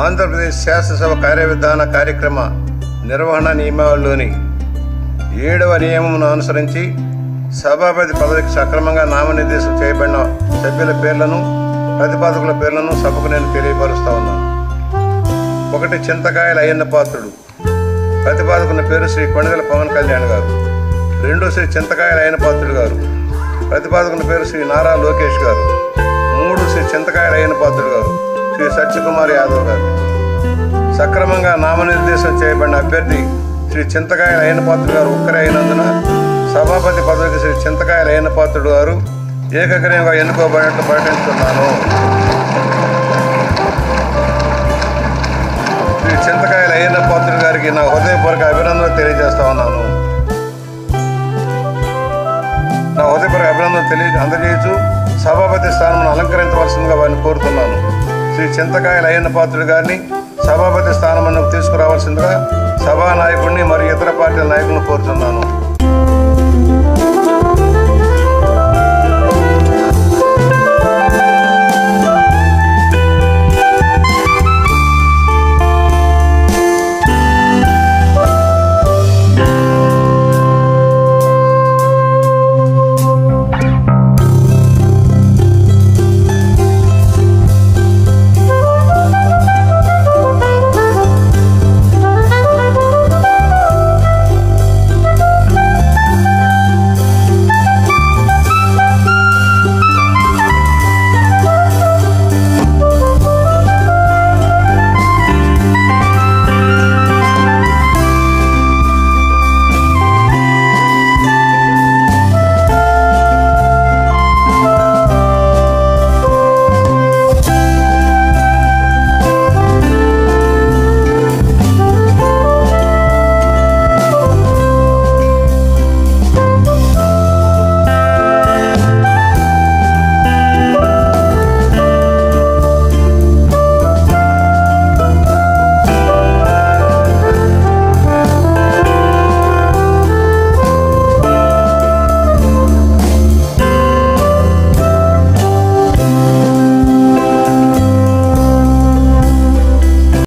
ఆంధ్రప్రదేశ్ శాసనసభ కార్యవిధాన కార్యక్రమ నిర్వహణ నియమావళిలోని 7వ నియమమును అనుసరించి సభాపతి పదవికి సక్రమంగా నామనిర్దేశం చేయబడిన సభ్యుల పేర్లను ప్రతిపాదకుల పేర్లను సభకు నేను తెలియపరుస్తా ఉన్నాను. 1. చింతకాయల అయ్యన్న పాత్రుడు. ప్రతిపాదకుల పేరు శ్రీ కొణిదెల పవన్ కళ్యాణ్ గారు. 2. శ్రీ చింతకాయల అయ్యన్న పాత్రుడు గారు. ప్రతిపాదకుల పేరు శ్రీ నారా లోకేష్ గారు. 3. శ్రీ చింతకాయల అయ్యన్న పాత్రుడు గారు శ్రీ సత్యకుమార్ యాదవ్ గారు. సక్రమంగా నామనిర్దేశం చేయబడిన అభ్యర్థి శ్రీ చింతకాయల అయ్యన్న పాత్రుడు గారు ఒక్కరే అయినందున సభాపతి పదవికి శ్రీ చింతకాయల అయ్యన్న పాత్రుడు గారు ఏకగ్రీవంగా ఎన్నుకోబడినట్లు ప్రకటిస్తున్నాను. శ్రీ చింతకాయల అయ్యన్న పాత్రుడు గారికి నా హృదయపూర్వక అభినందనలు తెలియజేస్తా ఉన్నాను. నా హృదయపూర్వక అభినందనలు అందజేయచ్చు సభాపతి స్థానం అలంకరించవలసిందిగా వారిని కోరుతున్నాను. శ్రీ చింతకాయల అయ్యన్న పాత్రుడు గారిని సభాపతి స్థానం తీసుకురావాల్సిందిగా సభానాయకుడిని మరియు ఇతర పార్టీల నాయకులను కోరుతున్నాను.